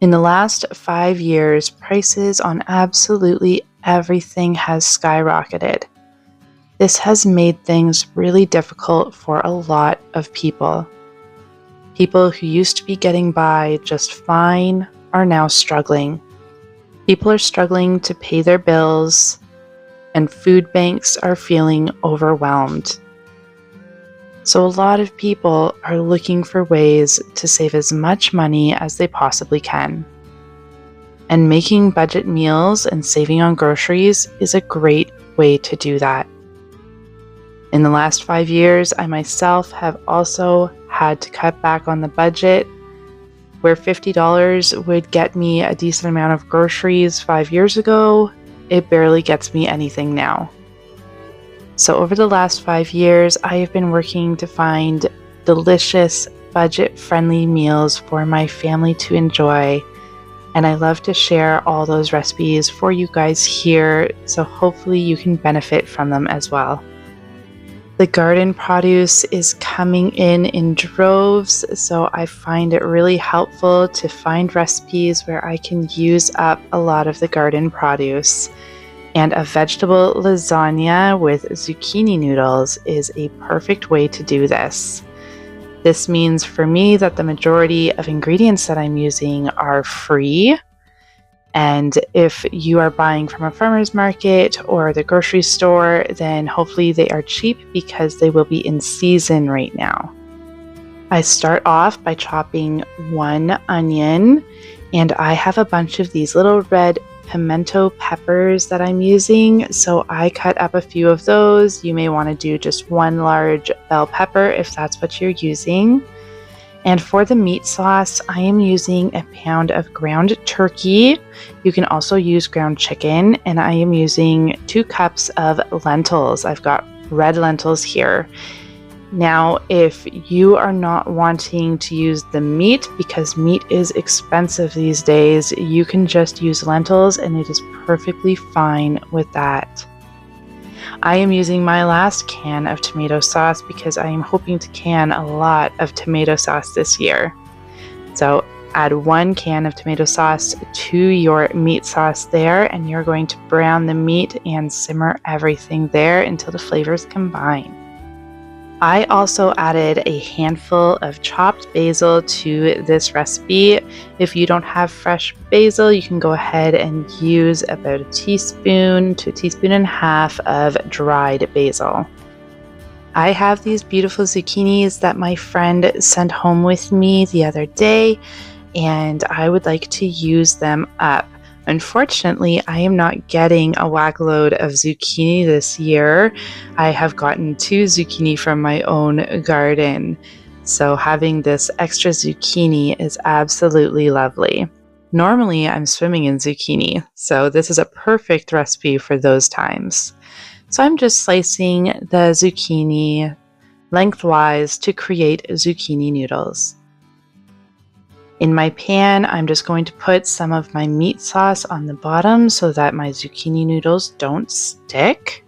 In the last 5 years, prices on absolutely everything has skyrocketed. This has made things really difficult for a lot of people. People who used to be getting by just fine are now struggling. People are struggling to pay their bills, and food banks are feeling overwhelmed. So a lot of people are looking for ways to save as much money as they possibly can. And making budget meals and saving on groceries is a great way to do that. In the last 5 years, I myself have also had to cut back on the budget. Where $50 would get me a decent amount of groceries 5 years ago, it barely gets me anything now. So over the last 5 years, I have been working to find delicious, budget-friendly meals for my family to enjoy, and I love to share all those recipes for you guys here, so hopefully you can benefit from them as well. The garden produce is coming in droves, so I find it really helpful to find recipes where I can use up a lot of the garden produce. And a vegetable lasagna with zucchini noodles is a perfect way to do this. This means for me that the majority of ingredients that I'm using are free. And if you are buying from a farmer's market or the grocery store, then hopefully they are cheap because they will be in season right now. I start off by chopping 1 onion, and I have a bunch of these little red pimento peppers that I'm using, so I cut up a few of those. You may want to do just 1 large bell pepper if that's what you're using. And for the meat sauce, I am using a pound of ground turkey. You can also use ground chicken, and I am using 2 cups of lentils. I've got red lentils here. Now, if you are not wanting to use the meat because meat is expensive these days, you can just use lentils and it is perfectly fine with that. I am using my last can of tomato sauce because I am hoping to can a lot of tomato sauce this year. So add 1 can of tomato sauce to your meat sauce there, and you're going to brown the meat and simmer everything there until the flavors combine. I also added a handful of chopped basil to this recipe. If you don't have fresh basil, you can go ahead and use about 1 teaspoon to 1.5 teaspoons of dried basil. I have these beautiful zucchinis that my friend sent home with me the other day, and I would like to use them up. Unfortunately, I am not getting a whack load of zucchini this year. I have gotten 2 zucchini from my own garden, so having this extra zucchini is absolutely lovely. Normally, I'm swimming in zucchini, so this is a perfect recipe for those times. So I'm just slicing the zucchini lengthwise to create zucchini noodles. In my pan, I'm just going to put some of my meat sauce on the bottom so that my zucchini noodles don't stick.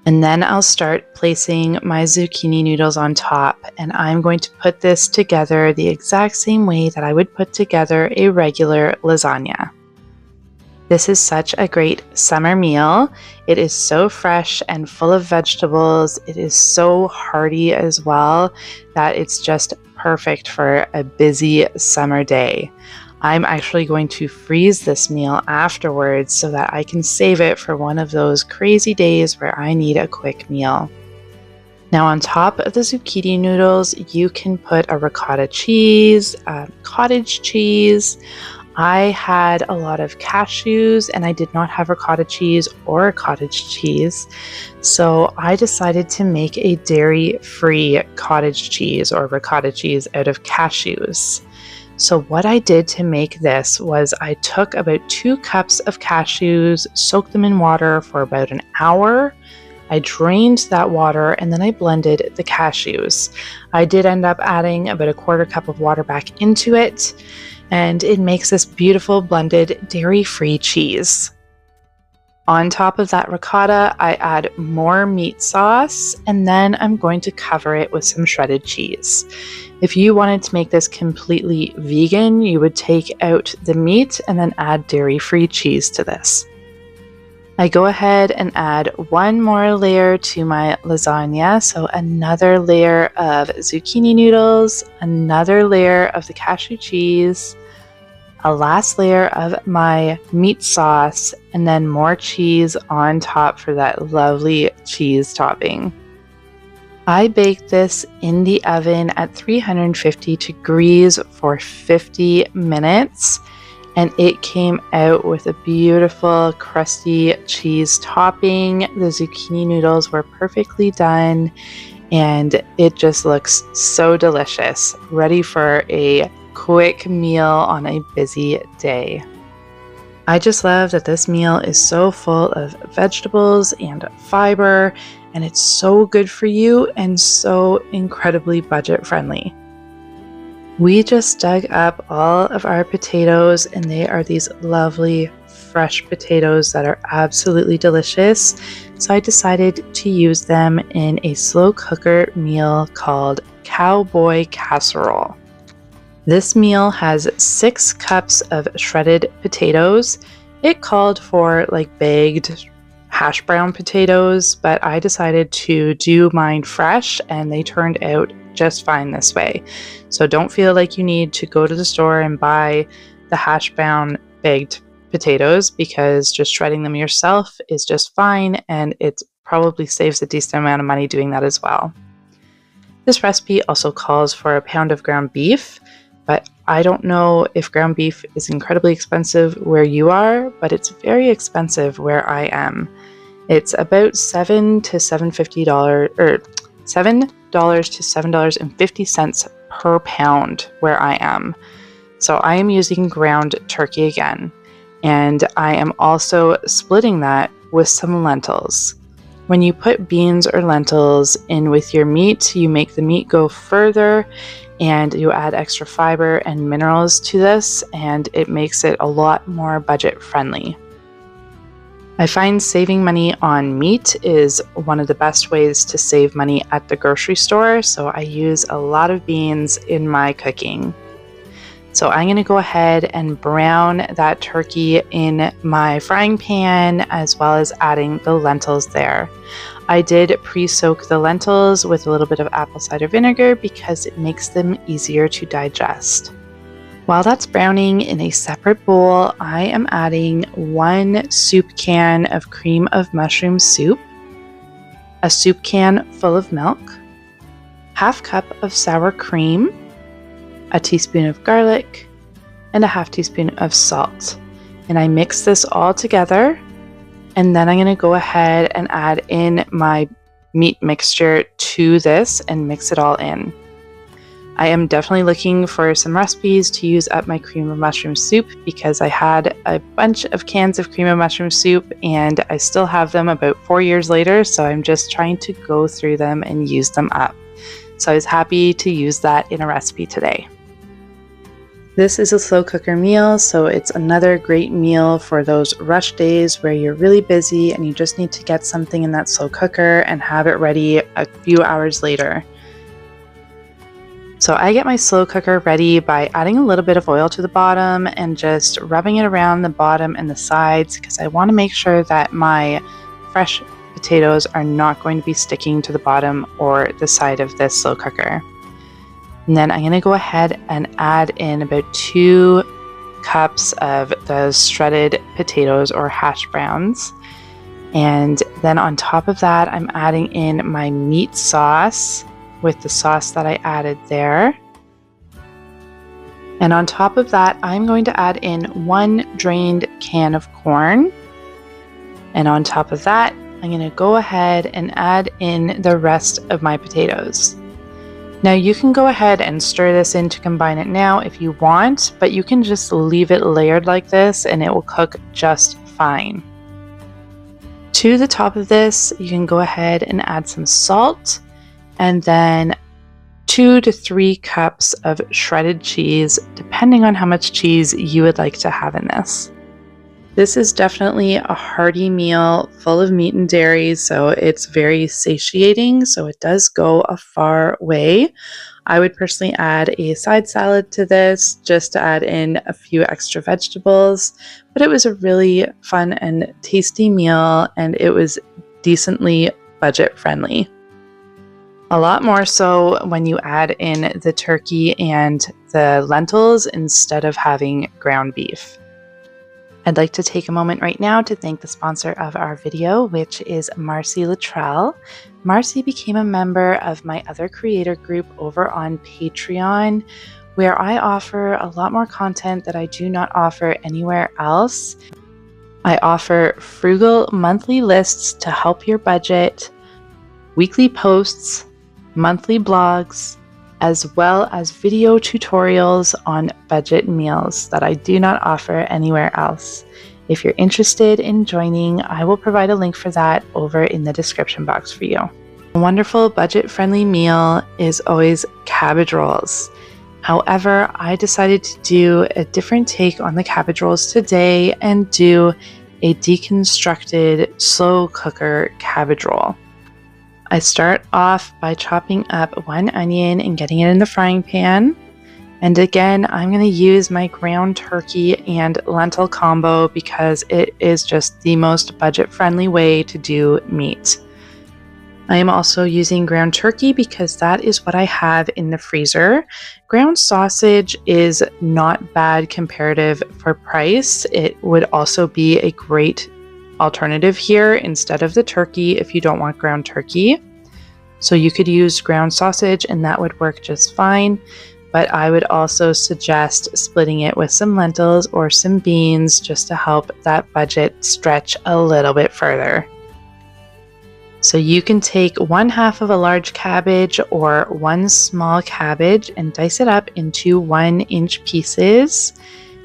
And then I'll start placing my zucchini noodles on top, and I'm going to put this together the exact same way that I would put together a regular lasagna. This is such a great summer meal. It is so fresh and full of vegetables. It is so hearty as well that it's just perfect for a busy summer day. I'm actually going to freeze this meal afterwards so that I can save it for one of those crazy days where I need a quick meal. Now on top of the zucchini noodles, you can put a ricotta cheese, cottage cheese. I had a lot of cashews and I did not have ricotta cheese or cottage cheese, so I decided to make a dairy-free cottage cheese or ricotta cheese out of cashews. So what I did to make this was I took about 2 cups of cashews, soaked them in water for about an hour. I drained that water and then I blended the cashews. I did end up adding about a 1/4 cup of water back into it, and it makes this beautiful blended dairy-free cheese. On top of that ricotta, I add more meat sauce, and then I'm going to cover it with some shredded cheese. If you wanted to make this completely vegan, you would take out the meat and then add dairy-free cheese to this. I go ahead and add one more layer to my lasagna, so another layer of zucchini noodles, another layer of the cashew cheese, a last layer of my meat sauce, and then more cheese on top for that lovely cheese topping. I baked this in the oven at 350 degrees for 50 minutes, and it came out with a beautiful crusty cheese topping. The zucchini noodles were perfectly done, and it just looks so delicious, ready for a quick meal on a busy day. I just love that this meal is so full of vegetables and fiber, and it's so good for you and so incredibly budget friendly. We just dug up all of our potatoes, and they are these lovely fresh potatoes that are absolutely delicious. So I decided to use them in a slow cooker meal called Cowboy Casserole. This meal has 6 cups of shredded potatoes. It called for like baked hash brown potatoes, but I decided to do mine fresh, and they turned out just fine this way. So don't feel like you need to go to the store and buy the hash brown baked potatoes, because just shredding them yourself is just fine, and it probably saves a decent amount of money doing that as well. This recipe also calls for a pound of ground beef, but I don't know if ground beef is incredibly expensive where you are, but it's very expensive where I am. It's about $7 to $7.50 or $7 to $7.50 per pound where I am. So I am using ground turkey again, and I am also splitting that with some lentils. When you put beans or lentils in with your meat, you make the meat go further, and you add extra fiber and minerals to this, and it makes it a lot more budget friendly. I find saving money on meat is one of the best ways to save money at the grocery store, so I use a lot of beans in my cooking. So I'm going to go ahead and brown that turkey in my frying pan, as well as adding the lentils there. I did pre-soak the lentils with a little bit of apple cider vinegar because it makes them easier to digest. While that's browning in a separate bowl, I am adding 1 soup can of cream of mushroom soup, a soup can full of milk, half cup of sour cream, a teaspoon of garlic, and a half teaspoon of salt. And I mix this all together, and then I'm going to go ahead and add in my meat mixture to this and mix it all in. I am definitely looking for some recipes to use up my cream of mushroom soup, because I had a bunch of cans of cream of mushroom soup and I still have them about 4 years later, so I'm just trying to go through them and use them up. So I was happy to use that in a recipe today. This is a slow cooker meal, so it's another great meal for those rush days where you're really busy and you just need to get something in that slow cooker and have it ready a few hours later. So I get my slow cooker ready by adding a little bit of oil to the bottom and just rubbing it around the bottom and the sides, because I want to make sure that my fresh potatoes are not going to be sticking to the bottom or the side of this slow cooker. And then I'm going to go ahead and add in about 2 cups of those shredded potatoes or hash browns. And then on top of that, I'm adding in my meat sauce with the sauce that I added there. And on top of that, I'm going to add in 1 drained can of corn. And on top of that, I'm going to go ahead and add in the rest of my potatoes. Now you can go ahead and stir this in to combine it now if you want, but you can just leave it layered like this and it will cook just fine. To the top of this, you can go ahead and add some salt, and then 2 to 3 cups of shredded cheese, depending on how much cheese you would like to have in this. This is definitely a hearty meal full of meat and dairy, so it's very satiating, so it does go a far way. I would personally add a side salad to this just to add in a few extra vegetables, but it was a really fun and tasty meal, and it was decently budget friendly. A lot more so when you add in the turkey and the lentils instead of having ground beef. I'd like to take a moment right now to thank the sponsor of our video, which is Marcy Littrell. Marcy became a member of my other creator group over on Patreon, where I offer a lot more content that I do not offer anywhere else. I offer frugal monthly lists to help your budget, weekly posts, monthly blogs, as well as video tutorials on budget meals that I do not offer anywhere else. If you're interested in joining, I will provide a link for that over in the description box for you. A wonderful budget-friendly meal is always cabbage rolls. However, I decided to do a different take on the cabbage rolls today and do a deconstructed slow cooker cabbage roll. I start off by chopping up one onion and getting it in the frying pan. And again, I'm going to use my ground turkey and lentil combo because it is just the most budget-friendly way to do meat. I am also using ground turkey because that is what I have in the freezer. Ground sausage is not bad comparative for price. It would also be a great alternative here instead of the turkey if you don't want ground turkey. So you could use ground sausage and that would work just fine, but I would also suggest splitting it with some lentils or some beans just to help that budget stretch a little bit further. So you can take 1/2 of a large cabbage or one small cabbage and dice it up into 1-inch pieces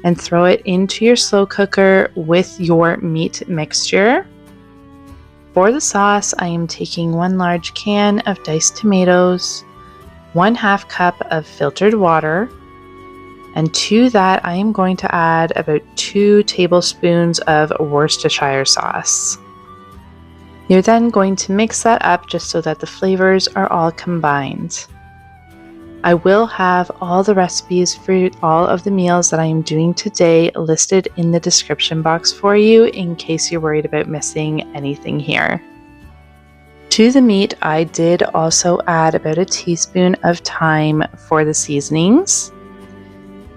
and throw it into your slow cooker with your meat mixture. For the sauce, I am taking 1 large can of diced tomatoes, 1/2 cup of filtered water, and to that I am going to add about 2 tablespoons of Worcestershire sauce. You're then going to mix that up just so that the flavors are all combined. I will have all the recipes for all of the meals that I am doing today listed in the description box for you in case you're worried about missing anything here. To the meat, I did also add about a teaspoon of thyme for the seasonings.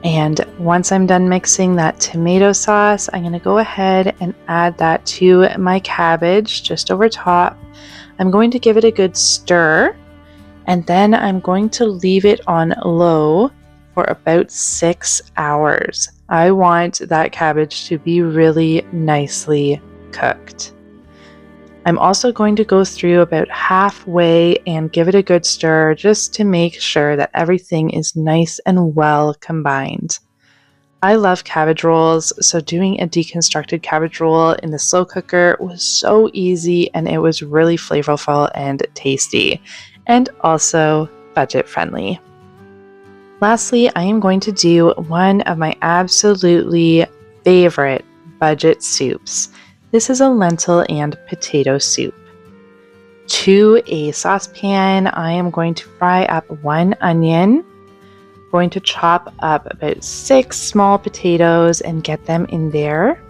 And once I'm done mixing that tomato sauce, I'm going to go ahead and add that to my cabbage just over top. I'm going to give it a good stir. And then I'm going to leave it on low for about 6 hours. I want that cabbage to be really nicely cooked. I'm also going to go through about halfway and give it a good stir just to make sure that everything is nice and well combined. I love cabbage rolls, so doing a deconstructed cabbage roll in the slow cooker was so easy and it was really flavorful and tasty. And also budget friendly. Lastly, I am going to do one of my absolutely favorite budget soups. This is a lentil and potato soup. To a saucepan, I am going to fry up 1 onion. I'm going to chop up about 6 small potatoes and get them in there.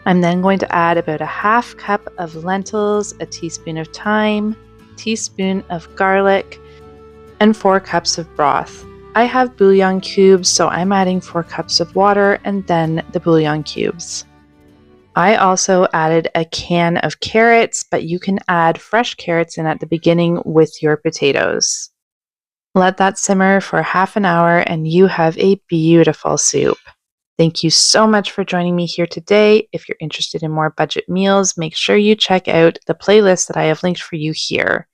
I'm then going to add about 1/2 cup of lentils, a teaspoon of thyme, teaspoon of garlic, and 4 cups of broth. I have bouillon cubes, so I'm adding 4 cups of water and then the bouillon cubes. I also added a can of carrots, but you can add fresh carrots in at the beginning with your potatoes. Let that simmer for half an hour and you have a beautiful soup. Thank you so much for joining me here today. If you're interested in more budget meals, make sure you check out the playlist that I have linked for you here.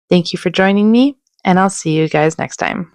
Thank you for joining me, and I'll see you guys next time.